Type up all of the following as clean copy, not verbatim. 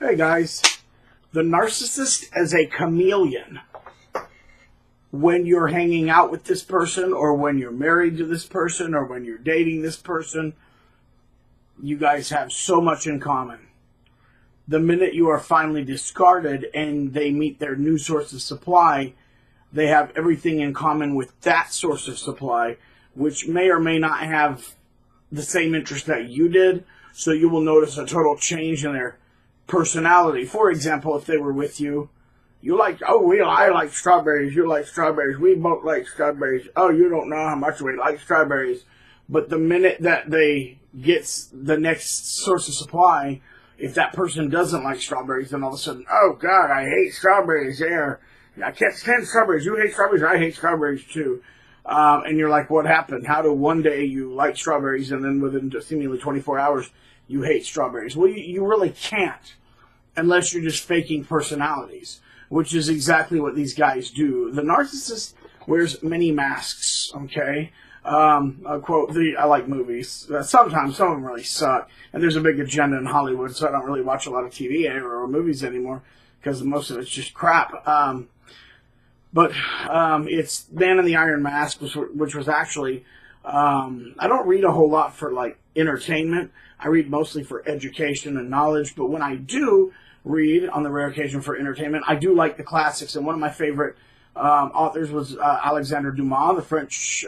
Hey guys, the narcissist is a chameleon. When you're hanging out with this person, or when you're married to this person, or when you're dating this person, you guys have so much in common. The minute you are finally discarded and they meet their new source of supply, they have everything in common with that source of supply, which may or may not have the same interest that you did. So you will notice a total change in their personality. For example, if they were with you, you like, I like strawberries, you like strawberries, we both like strawberries. Oh, you don't know how much we like strawberries. But the minute that they get the next source of supply, if that person doesn't like strawberries, then all of a sudden, oh God, I hate strawberries there. I can't stand strawberries. You hate strawberries, I hate strawberries too. And you're like, what happened? How do one day you like strawberries and then within seemingly 24 hours you hate strawberries? Well, you really can't unless you're just faking personalities, which is exactly what these guys do. The narcissist wears many masks, okay? I'll quote, I like movies. Sometimes some of them really suck, and there's a big agenda in Hollywood, so I don't really watch a lot of TV or movies anymore because most of it's just crap. But it's Man in the Iron Mask, which was actually, I don't read a whole lot for like entertainment. I read mostly for education and knowledge, but when I do read on the rare occasion for entertainment, I do like the classics, and one of my favorite authors was Alexandre Dumas, the French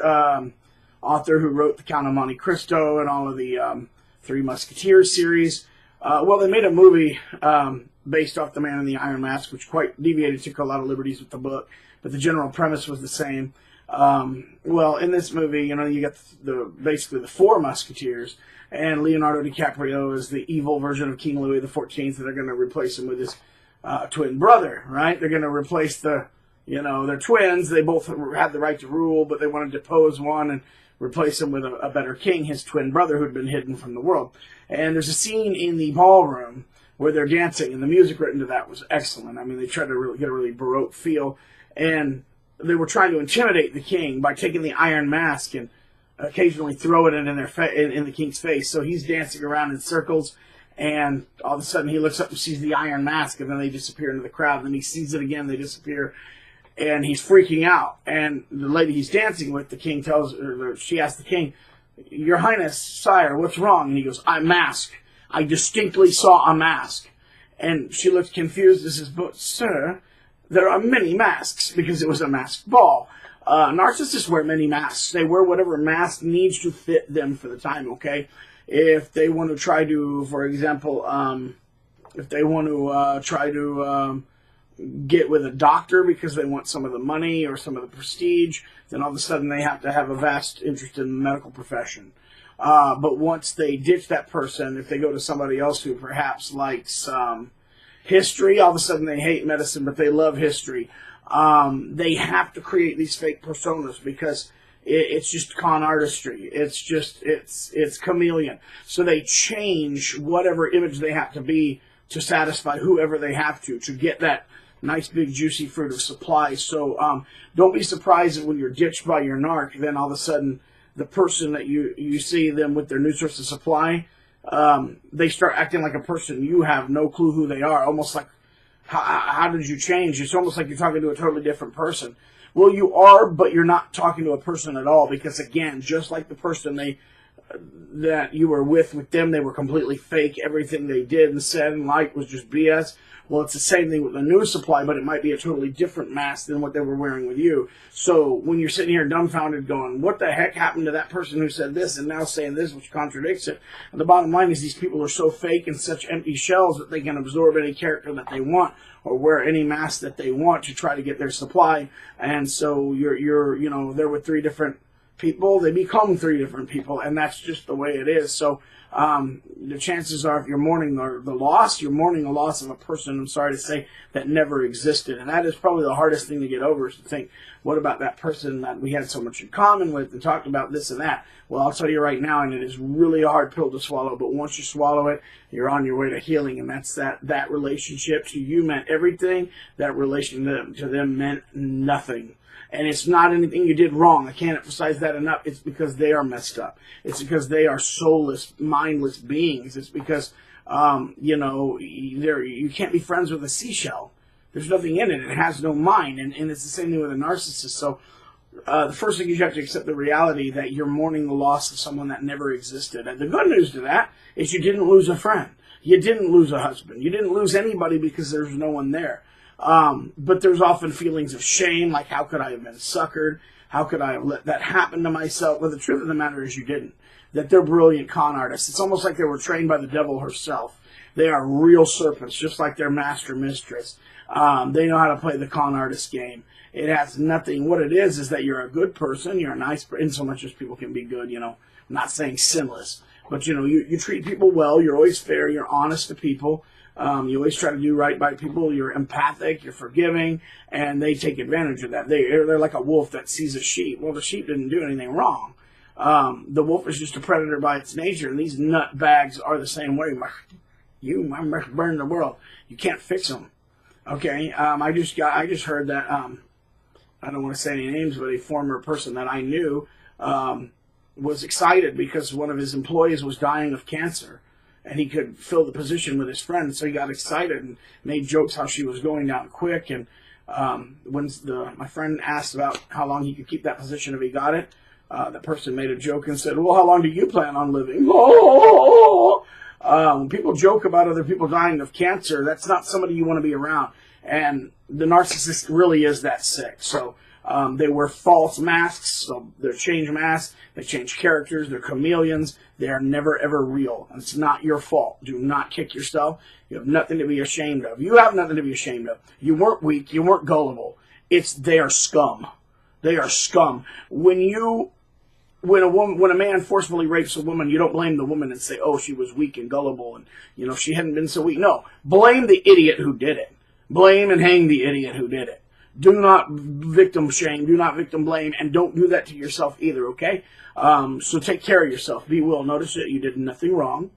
author who wrote The Count of Monte Cristo and all of the Three Musketeers series. Well, they made a movie based off The Man in the Iron Mask, which quite deviated, took a lot of liberties with the book, but the general premise was the same. Well, in this movie, you got basically the Four Musketeers, and Leonardo DiCaprio is the evil version of King Louis XIV, and they're going to replace him with his twin brother, right? They're going to replace they're twins. They both had the right to rule, but they want to depose one and replace him with a better king, his twin brother, who'd been hidden from the world. And there's a scene in the ballroom where they're dancing, and the music written to that was excellent. I mean, they tried to really get a really Baroque feel, and they were trying to intimidate the king by taking the iron mask and occasionally throwing it in the king's face. So he's dancing around in circles, and all of a sudden he looks up and sees the iron mask, and then they disappear into the crowd. And then he sees it again, they disappear, and he's freaking out. And the lady he's dancing with, the king she asks the king, "Your Highness, sire, what's wrong?" And he goes, "I'm masked. I distinctly saw a mask." And she looks confused and says, "But sir, there are many masks," because it was a masked ball. Narcissists wear many masks. They wear whatever mask needs to fit them for the time, okay? If they want to try to, for example, if they want to try to get with a doctor because they want some of the money or some of the prestige, then all of a sudden they have to have a vast interest in the medical profession. But once they ditch that person, if they go to somebody else who perhaps likes history, all of a sudden they hate medicine, but they love history. They have to create these fake personas because it's just con artistry. It's chameleon. So they change whatever image they have to be to satisfy whoever they have to get that nice big juicy fruit of supply. So don't be surprised that when you're ditched by your narc, then all of a sudden the person that you see them with their new source of supply, they start acting like a person you have no clue who they are, almost like, how did you change? It's almost like you're talking to a totally different person. Well, you are, but you're not talking to a person at all, because again, just like the person that you were with them, they were completely fake. Everything they did and said and liked was just BS. Well, it's the same thing with the new supply, but it might be a totally different mask than what they were wearing with you. So when you're sitting here dumbfounded going, what the heck happened to that person who said this and now saying this, which contradicts it? And the bottom line is these people are so fake and such empty shells that they can absorb any character that they want or wear any mask that they want to try to get their supply. And so they're with three different people, they become three different people, and that's just the way it is. So the chances are, if you're mourning the loss, you're mourning the loss of a person, I'm sorry to say, that never existed. And that is probably the hardest thing to get over, is to think, what about that person that we had so much in common with and talked about this and that? Well, I'll tell you right now, and it is really a hard pill to swallow, but once you swallow it, you're on your way to healing. And that's that relationship to you meant everything. That relation to them meant nothing. And it's not anything you did wrong. I can't emphasize that enough. It's because they are messed up. It's because they are soulless, mindless beings. It's because You know, you can't be friends with a seashell. There's nothing in it. It has no mind. And it's the same thing with a narcissist. So the first thing is you have to accept the reality that you're mourning the loss of someone that never existed. And the good news to that is you didn't lose a friend. You didn't lose a husband. You didn't lose anybody because there's no one there. But there's often feelings of shame, like how could I have been suckered? How could I have let that happen to myself? Well, the truth of the matter is you didn't. That they're brilliant con artists. It's almost like they were trained by the devil herself. They are real serpents, just like their master mistress. They know how to play the con artist game. It has nothing. What it is that you're a good person. You're a nice person, in so much as people can be good, you know. I'm not saying sinless. But, you know, you treat people well. You're always fair. You're honest to people. You always try to do right by people. You're empathic. You're forgiving. And they take advantage of that. They're like a wolf that sees a sheep. Well, the sheep didn't do anything wrong. The wolf is just a predator by its nature. And these nut bags are the same way. You must burn the world. You can't fix them. Okay? I just heard that, I don't want to say any names, but a former person that I knew, was excited because one of his employees was dying of cancer and he could fill the position with his friend. So he got excited and made jokes how she was going down quick. And when my friend asked about how long he could keep that position if he got it, the person made a joke and said, well, how long do you plan on living? When people joke about other people dying of cancer, that's not somebody you want to be around. And the narcissist really is that sick. So they wear false masks, so they change masks, they change characters, they're chameleons, they are never ever real. And it's not your fault. Do not kick yourself. You have nothing to be ashamed of. You have nothing to be ashamed of. You weren't weak, you weren't gullible. They are scum. They are scum. When a man forcefully rapes a woman, you don't blame the woman and say, oh, she was weak and gullible and, you know, she hadn't been so weak. No, blame the idiot who did it. Blame and hang the idiot who did it. Do not victim shame. Do not victim blame. And don't do that to yourself either, okay? So take care of yourself. Be well. Notice that you did nothing wrong.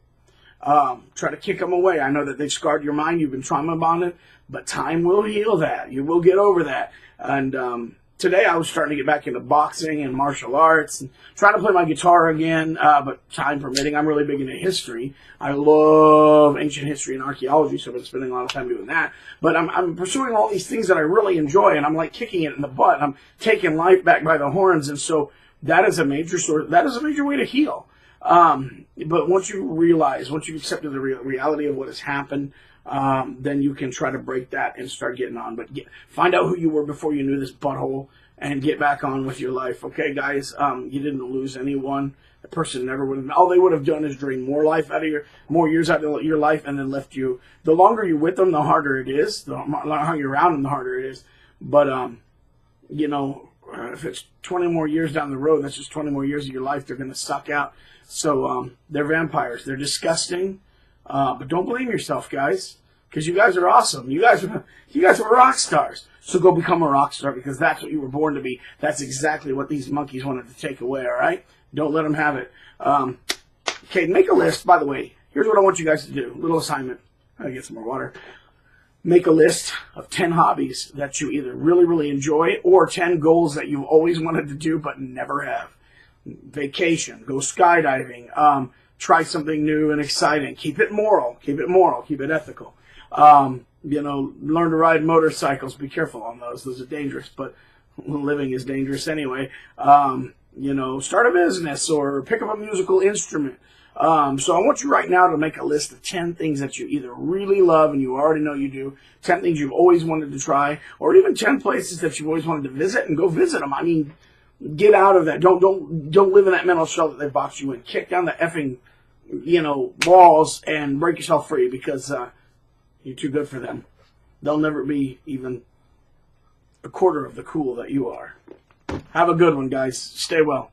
Try to kick them away. I know that they've scarred your mind. You've been trauma bonded. But time will heal that. You will get over that. And today I was starting to get back into boxing and martial arts and trying to play my guitar again, but time permitting. I'm really big into history. I love ancient history and archaeology, so I've been spending a lot of time doing that. But I'm pursuing all these things that I really enjoy, and I'm like kicking it in the butt. I'm taking life back by the horns, and so that is a major way to heal. But once you've accepted the reality of what has happened, then you can try to break that and start getting on. But find out who you were before you knew this butthole and get back on with your life. Okay, guys? You didn't lose anyone. The person never would have. All they would have done is drain more years out of your life and then left you. The longer you're with them, the harder it is. The longer you're around them, the harder it is. But, you know, if it's 20 more years down the road, that's just 20 more years of your life they're going to suck out. So they're vampires. They're disgusting. But don't blame yourself, guys, because you guys are awesome. You guys are rock stars. So go become a rock star because that's what you were born to be. That's exactly what these monkeys wanted to take away, all right? Don't let them have it. Okay, make a list. By the way, here's what I want you guys to do. Little assignment. I'll get some more water. Make a list of 10 hobbies that you either really, really enjoy or 10 goals that you've always wanted to do but never have. Vacation. Go skydiving. Try something new and exciting. Keep it moral. Keep it ethical. You know, learn to ride motorcycles. Be careful on those. Those are dangerous, but living is dangerous anyway. You know, start a business or pick up a musical instrument. So I want you right now to make a list of 10 things that you either really love and you already know you do, 10 things you've always wanted to try, or even 10 places that you've always wanted to visit and go visit them. I mean, get out of that. Don't live in that mental shell that they box you in. Kick down the effing, you know, walls and break yourself free because you're too good for them. They'll never be even a quarter of the cool that you are. Have a good one, guys. Stay well.